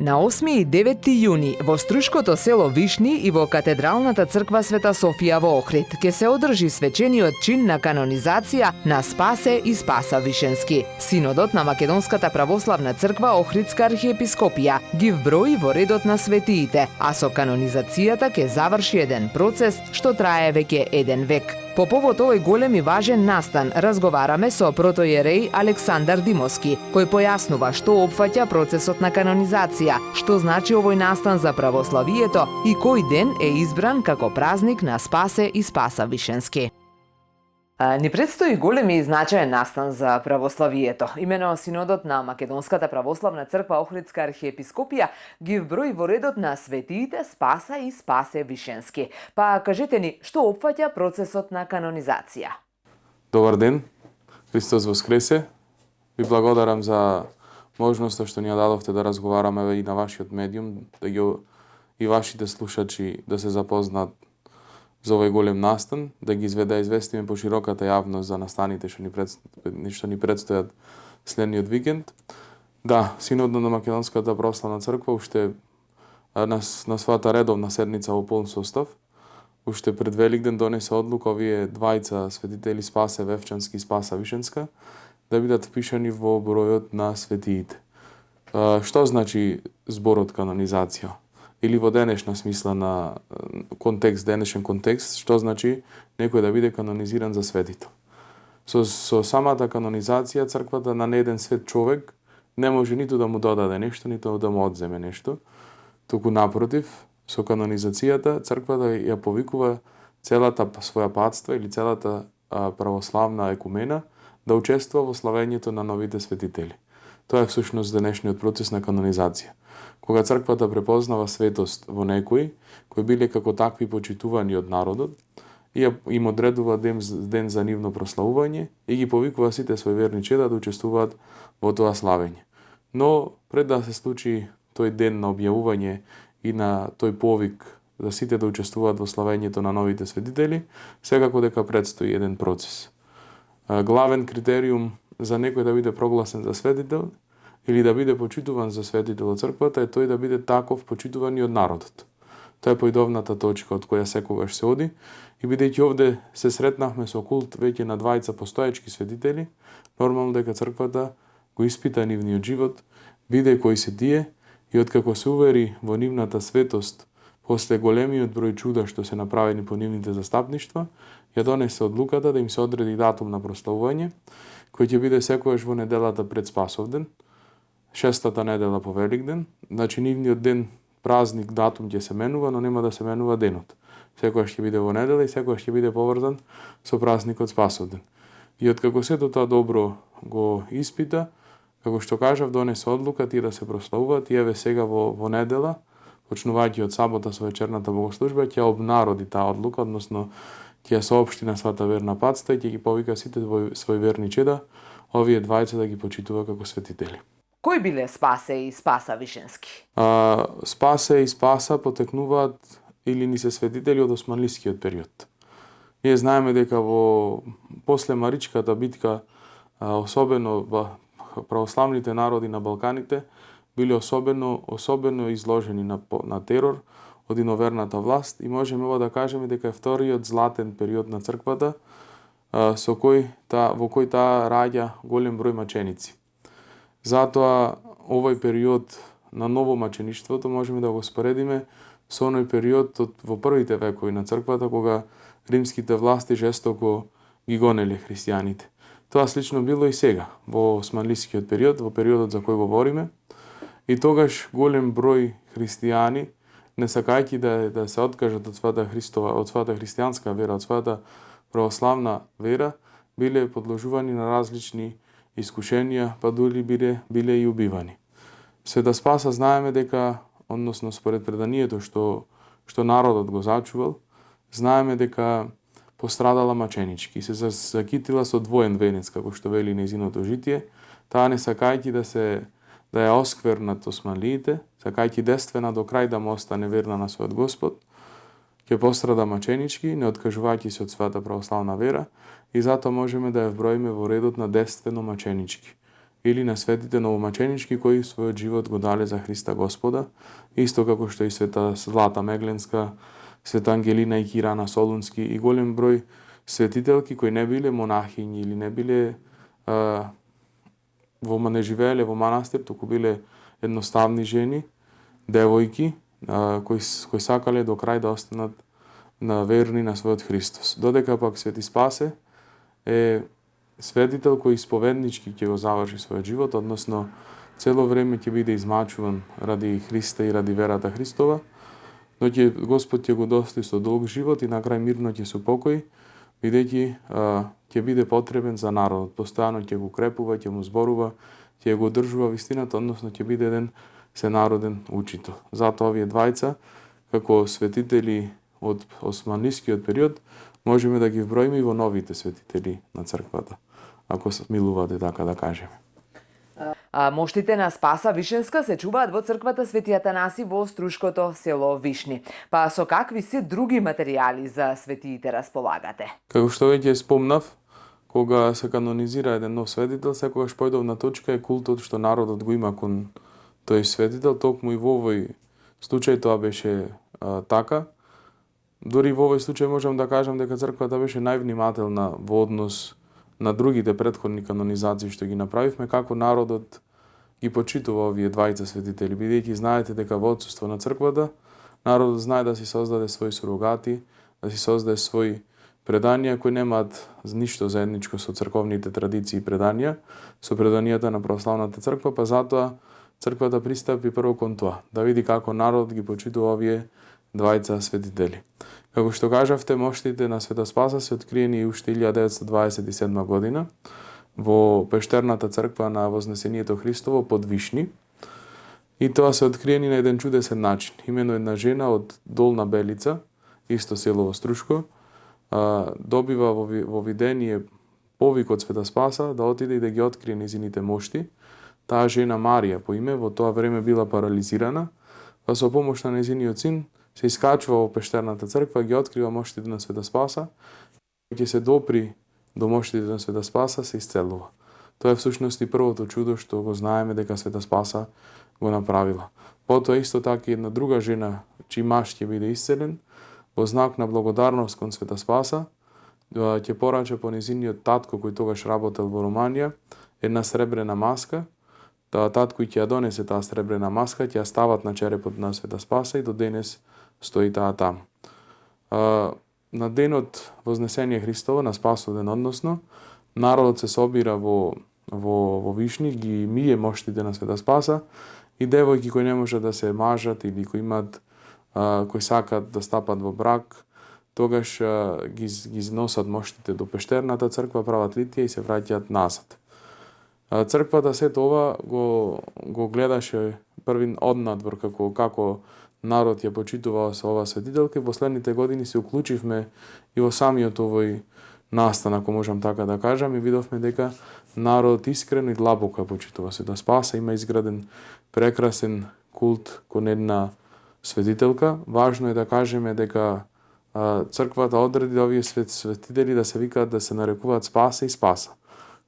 На 8 и 9 јуни во Струшкото село Вишни и во Катедралната црква Света Софија во Охрид ќе се одржи свечениот чин на канонизација на Спасе и Спаса Вишенски. Синодот на Македонската православна црква Охридска архиепископија ги вброи во редот на светиите, а со канонизацијата ќе заврши еден процес што трае веќе еден век. По повод овој голем и важен настан разговараме со протоиерей Александар Димовски, кој појаснува што опфаќа процесот на канонизација, што значи овој настан за православието и кој ден е избран како празник на Спасе и Спаса Вишенски. Ни предстои голем и значаен настан за православието. Имено Синодот на Македонската православна црква Охридска архиепископија ги вброи во редот на светиите Спаса и Спасе Вишенски. Па кажете ни, што опфаќа процесот на канонизација? Добар ден, Христос воскресе. Ви благодарам за можноста што ни ја дадовте да разговараме и на вашиот медиум, да ги и вашите слушачи да се запознаат за овој голем настан, да ги известиме по широката јавност за настаните што ни предстојат следниот викенд. Да, Синодот на Македонската православна црква уште на својата редовна седница во полн состав, уште пред Великден донесе одлука овие двајца светители Спасе Вевчански и Спаса Вишенска да бидат впишани во бројот на светиите. Што значи зборот канонизација? Или во денешна смисла на денешен контекст, што значи некој да биде канонизиран за светител. Со самата канонизација црквата на еден свет човек не може ниту да му додаде нешто, ниту да му одземе нешто. Туку напротив, со канонизацијата црквата ја повикува целата своја патства или целата православна екумена да учествува во славењето на новите светители. Тоа е всушност денешниот процес на канонизација. Кога црквата препознава светост во некои, кои биле како такви почитувани од народот, и им одредува ден за нивно прославување и ги повикува сите своји верни чеда да учествуваат во тоа славење. Но пред да се случи тој ден на објавување и на тој повик за сите да учествуваат во славењето на новите светители, секако дека предстои еден процес. Главен критериум за некој да биде прогласен за светител или да биде почитуван за светител од црквата е тој да биде таков почитуван и од народот. Тоа е поидовната точка од која секогаш се оди и бидејќи овде се сретнавме со култ веќе на двајца постоечки светители, нормално дека црквата го испита нивниот живот, биде кои се тие и откако се увери во нивната светост после големиот број чуда што се направени по нивните застапништва, ја донесе одлуката да им се одреди датум на прославување, кој ќе биде секогаш во неделата пред Спасовден, шестата недела по Великден. Значи нивниот ден, празник, датум ќе се менува, но нема да се менува денот. Секогаш ќе биде во недела и секогаш ќе биде поврзан со празникот Спасовден. И откако сето тоа добро го испита, како што кажав, донесе одлука тие да се прославуваат и еве сега во недела, почнувајќи од сабота со вечерната богослужба, ќе обнароди таа одлука, односно ќе ја соопшти на свата верна патства и ќе ги повика сите своји верни чеда, овие двајца да ги почитува како светители. Кои биле Спасе и Спаса Вишенски? Спасе и Спаса потекнуваат или ни се светители од османлискиот период. Ние знаеме дека после Маричката битка, особено православните народи на Балканите биле особено изложени на терор од иноверната власт и можеме да кажеме дека е вториот златен период на црквата во кој таа раѓа голем број маченици. Затоа овој период на новомачеништвото можеме да го споредиме со оној период во првите векови на црквата кога римските власти жестоко ги гонеле христијаните. Тоа слично било и сега во османлискиот период, во периодот за кој говориме. И тогаш голем број христијани, не сакајќи да се откажат од својата христијанска вера, од својата православна вера, биле подложувани на различни искушенија, па дури биле и убивани. Света Спаса знаеме дека, односно според преданието што народот го зачувал, знаеме дека пострадала маченички, се закитила со двоен венец, како што вели нејзиното житие, таа не сакајќи да ја осквернат османлиите, сакајќи действена до крај да му остане верна на својот Господ, ќе пострада маченички, не откажувајќи се од својата православна вера, и затоа можеме да ја вброиме во редот на действено маченички. или на светите новомаченички кои својот живот го дале за Христа Господа, исто како што и света Злата Мегленска, света Ангелина и Кирана Солунски и голем број светителки кои не биле монахињи или не биле не живееле во манастир, туку биле едноставни жени, девојки, кои сакале до крај да останат на верни на својот Христос. Додека пак Свети Спасе е светител кој исповеднички ќе го заврши својот живот, односно цело време ќе биде измачуван ради Христа и ради верата Христова, но Господ ќе го достои со долг живот и на крај мирно ќе се упокои, бидејќи ќе биде потребен за народот. Постојано ќе го крепува, ќе му зборува, ќе го одржува вистината, односно ќе биде еден сенароден учител. Затоа овие двајца, како светители од османлискиот период, можеме да ги вброиме и во новите светители на црквата, ако милувате така да кажеме. Моштите на Спаса Вишенска се чуваат во црквата Свети Атанаси во Струшкото село Вишни. Па со какви се други материјали за светиите располагате? Како што веќе спомнав, кога се канонизира еден нов светител, секогаш појдовна точка е култот што народот го има кон тој светител, токму и во овој случај тоа беше така. Дори во овој случај можам да кажам дека црквата беше највнимателна во однос на другите претходни канонизации што ги направивме, како народот ги почитува овие двајца светители, бидејќи знаете дека во отсуство на црквата, народот знае да си создаде своји сурогати, да си создаде своји преданија кои немаат ништо заедничко со црковните традиции и преданија, со преданијата на православната црква, па затоа црквата пристапи прво кон тоа, да види како народ ги почитува овие двајца светители. Како што кажавте, моштите на Света Спаса се откриени уште 1927 година во пештерната црква на Вознесението Христово под Вишни. И тоа се откриени на еден чудесен начин. Имено една жена од Долна Белица, исто село во Струшко, добива во видение повик од Света Спаса да отиде и да ги открие незините мошти. Таа жена Марија по име во тоа време била парализирана, па со помош на незиниот син се искачува во пештерната црква, ги открива моштите на Света Спаса, и ќе се допри до моштите на Света Спаса, се исцелува. Тоа е всушност и првото чудо што го знаеме дека Света Спаса го направила. Потоа исто така една друга жена, чиј маж ќе биде исцелен, во знак на благодарност кон Света Спаса, ќе порача по незиниот татко кој тогаш работел во Романија, една сребрена маска. Таа татко ќе ја донесе таа сребрена маска, ќе ја стават на черепот на Света Спаса и до денес стои таа таму. На денот Вознесение Христово, на Спасовден односно, народот се собира во Вишни, ги мие моштите на Света Спаса и девојки кои не можат да се мажат или кои сакат да стапат во брак, тогаш ги носат моштите до пештерната црква, прават литија и се враќаат назад. Црквата сето ова го гледаше првин однадвор како народ ја почитувал со ова светителка и последните години се уклучивме и во самиот овој настан, ако можам така да кажам, и видовме дека народ искрено и длабоко ја почитува Света Спаса, има изграден прекрасен култ кон една светителка. Важно е да кажеме дека црквата одреди да овие светители да се викаат, да се нарекуваат Спаса и Спаса,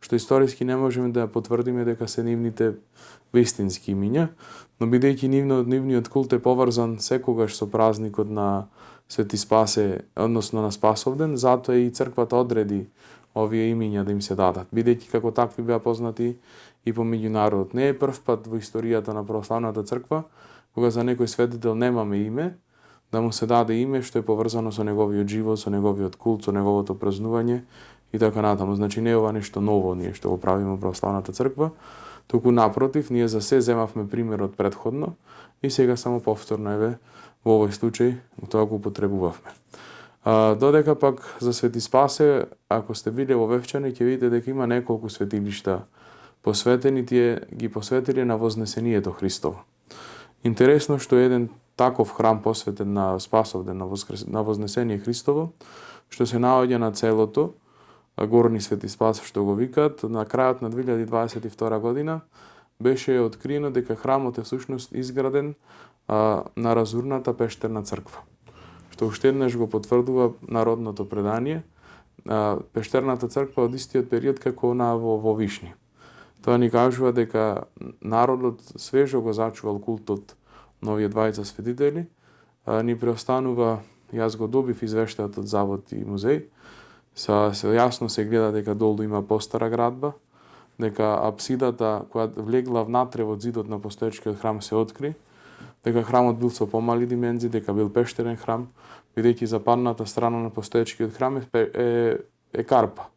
што историски не можеме да потврдиме дека се нивните вистински имиња, но бидејќи нивниот култ е поврзан секогаш со празникот на Свети Спасе, односно на Спасовден, затоа и црквата одреди овие имиња да им се дадат, бидејќи како такви беа познати и помеѓу народот. Не е прв пат во историјата на православната црква кога за некој светител немаме име, да му се даде име што е поврзано со неговиот живот, со неговиот култ, со неговото празнување и така натаму. Значи не е ова нешто ново ние што го правиме во православната црква, туку напротив, ние за се земавме примерот предходно и сега само повторно еве во овој случај тоа го употребувавме. Додека пак за Свети Спасе, ако сте биле во Вевчани, ќе видите дека има неколку светилишта посветени, тие ги посветиле на Вознесението Христово. Интересно што еден таков храм посветен на Спасовден, на Вознесение Христово, што се наоѓа на целото Горни Свети Спас, што го викаат, на крајот на 2022 година беше откриено дека храмот е всушност изграден на разурната пештерна црква, што уште еднаш го потврдува народното предание, пештерната црква од истиот период како она во Вишни. Тоа ни кажува дека народот свежо го зачувал култот на овие двајца светители. Ни преостанува, јас го добив извештајот од Завод и музеј, се јасно се гледа дека долу има постара градба, дека апсидата која влегла внатре во зидот на постоечкиот храм се откри, дека храмот бил со помали димензии, дека бил пештерен храм, бидејќи западната страна на постоечкиот храм е карпа,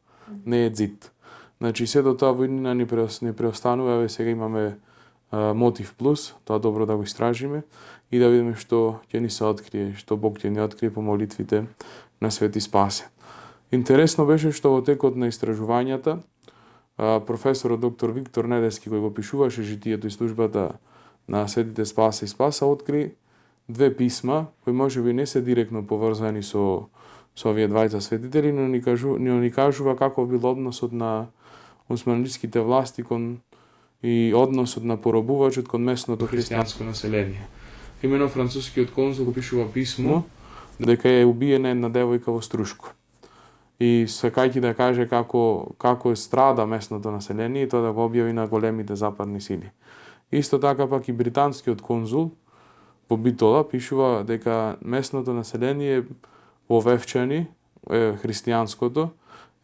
не е зид. Значи, сето тоа во иднина ни преостанува, еве сега имаме мотив плюс, тоа добро да го истражиме и да видиме што ќе ни се открие, што Бог ќе ни открие по молитвите на Свети Спасе. Интересно беше што во текот на истражувањата професорот доктор Виктор Недески, кој го пишуваше житието и службата на Светите Спаса и Спаса, откри две писма кои можеби не се директно поврзани со овие двајца светители, но ни кажува како бил односот на османлиските власти и односот на поробувачот кон местното христијанско население. Имено францускиот конзул го пишува писмо дека е убиена една девојка во Струшко. И сакајќи да каже како страда местното население и тоа да го објави на големите западни сили. Исто така пак и британскиот конзул во Битола пишува дека местното население во Вевчани, христијанското,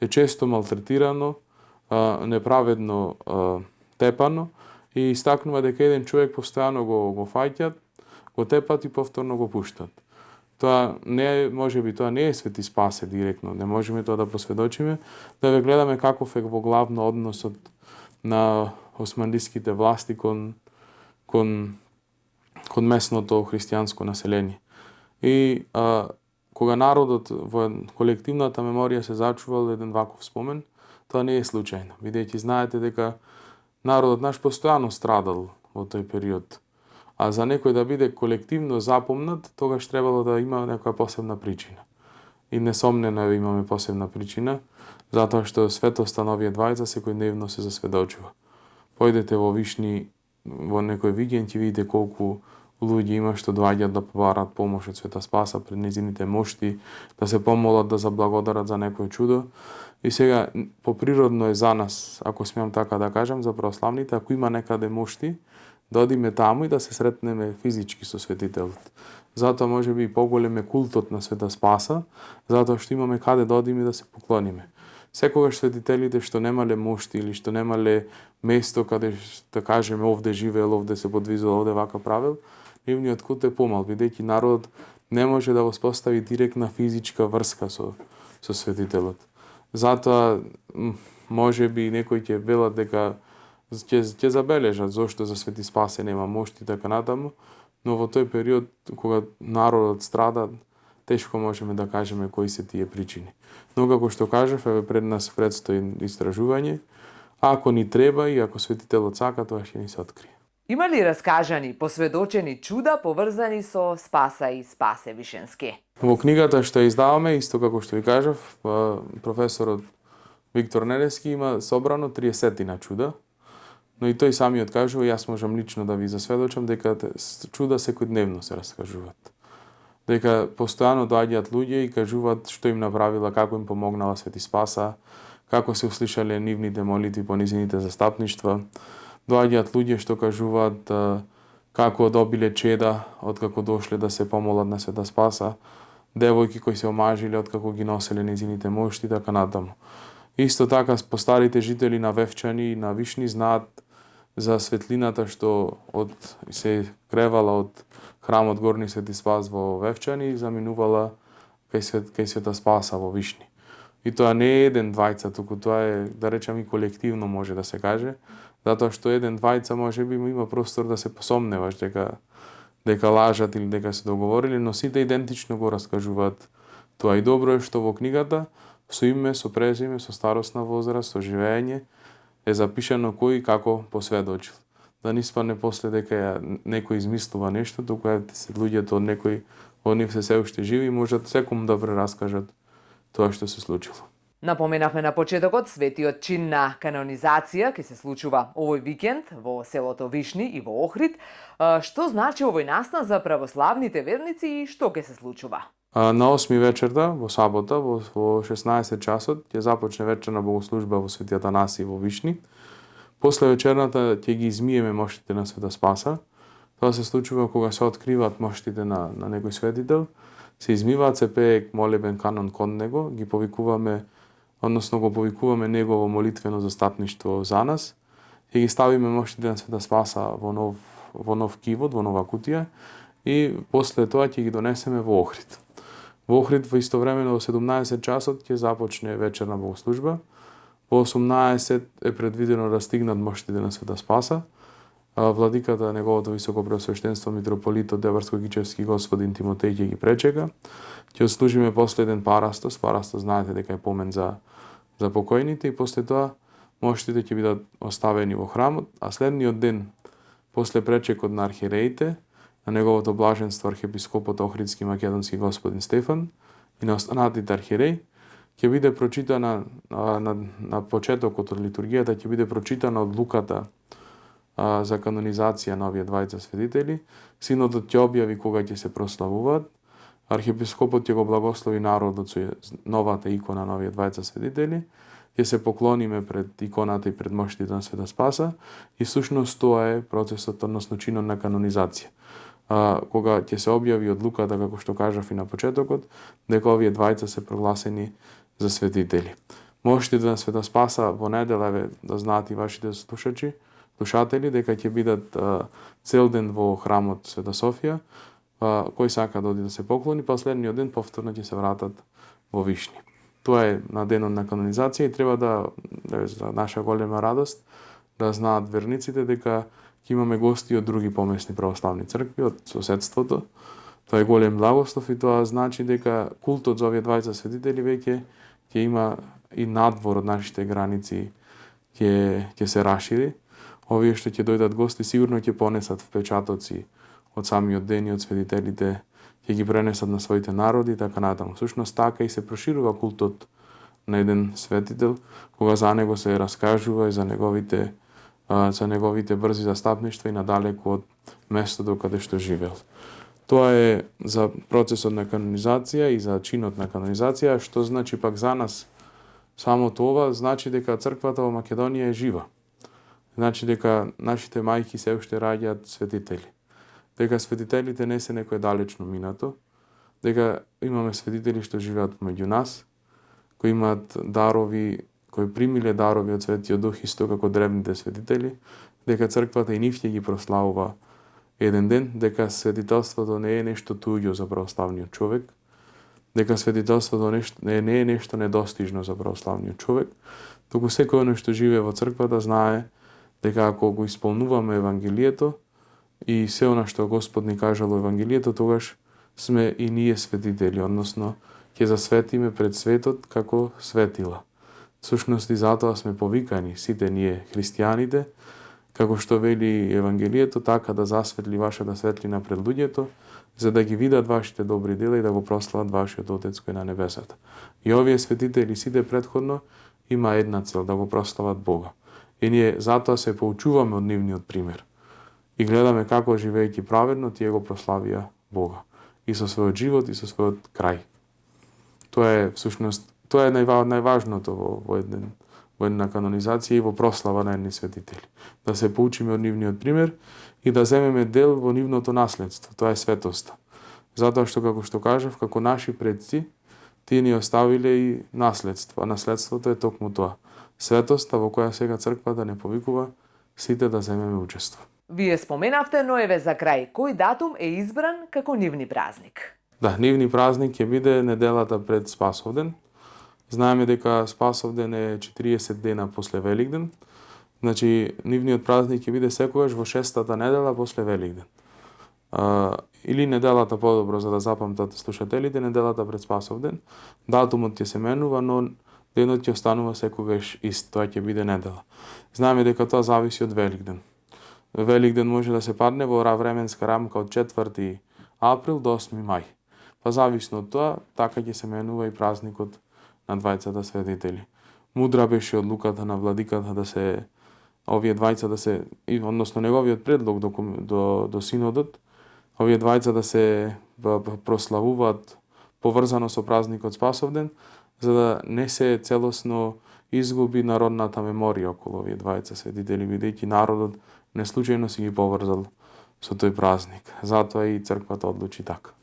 е често малтретирано, неправедно тепано и истакнува дека еден човек постојано го фаќат, го тепат и повторно го пуштат. Тоа не можеби тоа не е Свети Спасе директно, не можеме тоа да посведочиме, да ве гледаме каков е во главно односот на османлиските власти кон местното христијанско население. И кога народот во колективната меморија се зачувал еден ваков спомен, тоа не е случајно, бидејќи знаете дека народот наш постојано страдал во тој период. А за некој да биде колективно запомнат, тогаш требало да има некоја посебна причина. И несомнено имаме посебна причина, затоа што светоста на овие двајца секојдневно се засведочува. Појдете во Вишни, во некој викенд ќе видите колку луѓе има што доаѓаат да побарат помош од Света Спаса пред незините мошти, да се помолат, да заблагодарат за некој чудо. И сега, поприродно е за нас, ако смеам така да кажам, за православните, ако има некаде мошти, да одиме таму и да се сретнеме физички со светителот. Затоа може би поголем е култот на Света Спаса, затоа што имаме каде да одиме да се поклониме. Секогаш светителите што немале мошти или што немале место каде да кажеме овде живеел, овде се подвизувал, овде вака правил, нивниот култ е помал, бидејќи народот не може да воспостави директна физичка врска со светителот. Затоа може би некои ќе велат дека ќе забележат зошто за Свети Спасе нема мошти така натаму, но во тој период кога народот страда, тешко можеме да кажеме кои се тие причини. Но како што кажав, еве пред нас предстои истражување, ако ни треба и ако светителот сака, тоа ќе ни се открие. Има ли раскажани, посведочени чуда поврзани со Спаса и Спасе Вишенски? Во книгата што ја издаваме, исто како што ви кажав, професорот Виктор Недески има собрано 30 чуда, но и тој самиот кажува, јас можам лично да ви засведочам дека чуда секојдневно се раскажуваат. Дека постојано доаѓаат луѓе и кажуваат што им направила, како им помогнала Свети Спаса, како се услишале нивните молитви по низините застапништва. Доаѓаат луѓе што кажуваат како добиле чеда откако дошле да се помолат на Света Спаса, девојки кои се омажиле откако ги носеле низините мошти, така натаму. Исто така, постарите жители на Вевчани и на Вишни знаат за светлината што се кревала од храмот Горни Свети Спас во Вевчани и заминувала кај Света Спаса во Вишни. И тоа не е еден двајца, туку тоа е, да речем, и колективно може да се каже, затоа што еден двајца може би има простор да се посомневаш дека лажат или дека се договорили, но сите идентично го раскажуваат тоа. И добро е што во книгата со име, со презиме, со старосна возраст, со живење е запишано кој и како посведочил. Да не испадне после дека некој измислува нешто, туку се луѓето од некој од нив се уште живи и можат секому да раскажат тоа што се случило. Напоменавме на почетокот, светиот чин на канонизација ќе се случува овој викенд во селото Вишни и во Охрид. Што значи овој настан за православните верници и што ќе се случува? На 8 вечерта, во сабота, во 16 часот, ќе започне вечерна богослужба во Светиот Анасија во Вишни. После вечерната ќе ги измиеме моштите на Света Спаса. Тоа се случува кога се откриваат моштите на некој светител, се измиваат, се пее молебен канон кон него, ги повикуваме, односно го повикуваме негово молитвено застапништво за нас, и ги ставиме моштите на Света Спаса во нов кивот, во нова кутија, и после тоа ќе ги донесеме во Охрид. Во Охрид во истовремено во 17 часот ќе започне вечерна богослужба. Во 18 е предвидено да стигнат моштите на Света Спаса. Владиката, неговото високо преосвещенство митрополитот Деварско-Гичевски господин Тимотеј ќе ги пречека. Ќе отслужиме последен парастос. Парастос знаете дека е помен за покојните, и после тоа моштите ќе бидат оставени во храмот, а следниот ден после пречекот на архиереите, на неговото блаженство архиепископот Охридски македонски господин Стефан и на останатите архиереи, ќе биде прочитана на почетокот од литургијата, ќе биде прочитана одлуката за канонизација на овие двајца светители. Синодот ќе објави кога ќе се прославуваат. Архиепископот ќе го благослови народот со новата икона на овие двајца светители. Ќе се поклониме пред иконата и пред моштите на Света Спаса, и всушност тоа е процесот, односно чинот на канонизација. Кога ќе се објави одлуката, како што кажав и на почетокот, дека овие двајца се прогласени за светители. Моштите на Света Спаса во недела, да знаат и вашите слушатели, дека ќе бидат цел ден во храмот Света Софија. Кој сака да оди да се поклони, последниот ден повторно ќе се вратат во Вишни. Тоа е на денот на канонизација, и треба да, за наша голема радост, да знаат верниците дека ќе имаме гости од други помесни православни цркви, од соседството. Тоа е голем благослов, и тоа значи дека култот за овие двајца светители веќе ќе има и надвор од нашите граници, ќе се рашири. Овие што ќе дојдат гости сигурно ќе понесат впечатоци од самиот ден и од светителите, ќе ги пренесат на своите народи и така натаму. Всушност така и се проширува култот на еден светител, кога за него се раскажува и за неговите брзи застапништва и надалеку од местото каде што живеел. Тоа е за процесот на канонизација и за чинот на канонизација. Што значи пак за нас само тоа? Значи дека црквата во Македонија е жива. Значи дека нашите мајки се уште раѓаат светители. Дека светителите не се некое далечно минато, дека имаме светители што живеат меѓу нас, кои имаат дарови, кои примиле дарови од Светиот Дух исто како древните светители, дека црквата и нив ќе ги прославува еден ден, дека светителството не е нешто туѓо за православниот човек, дека светителството не е нешто недостижно за православниот човек, туку секој оној што живее во црквата знае дека ако го исполнуваме Евангелието и се она што Господ ни кажал во Евангелието, тогаш сме и ние светители, односно ќе засветиме пред светот како светила. Всушност и затоа сме повикани сите ние христијаните, како што вели Евангелието, така да засветли вашата светлина пред луѓето, за да ги видат вашите добри дела и да го прослават вашиот Отец кој на небесата. И овие светители сите предходно има една цел, да го прослават Бога. И ние затоа се поучуваме од нивниот пример. И гледаме како живејќи праведно тие го прославија Бога. И со својот живот и со својот крај. Тоа е всушност, тоа е најважното во една канонизација и во прослава на едни светители. Да се поучиме од нивниот пример и да земеме дел во нивното наследство. Тоа е светоста. Затоа што, како што кажав, како наши предци, тие ни оставиле и наследство. А наследството е токму тоа. Светоста во која сега црквата не повикува сите да земеме учество. Вие споменавте Ноеве за крај. Кој датум е избран како нивни празник? Да, нивни празник ќе биде неделата пред Спасовден. Знаеме дека Спасовден е 40 дена после Великден. Значи, нивниот празник ќе биде секогаш во 6-та недела после Великден. Или неделата подобро, за да запамтат слушателите, неделата пред Спасовден. Датумот ќе се менува, но денот ќе останува секогаш ист. Тоа ќе биде недела. Знаеме дека тоа зависи од Великден. Великден може да се падне во временска рамка од 4 април до 8 мај. Па зависно од тоа, така ќе се менува и празникот на двајцата светители. Мудра беше одлуката на владиката да се овие двајца да се, односно неговиот предлог до синодот, овие двајца да се прославуваат поврзано со празникот Спасовден, за да не се целосно изгуби народната меморија околу овие двајца светители, бидејќи народот не случајно си ги поврзал со тој празник. Затоа и црквата одлучи така.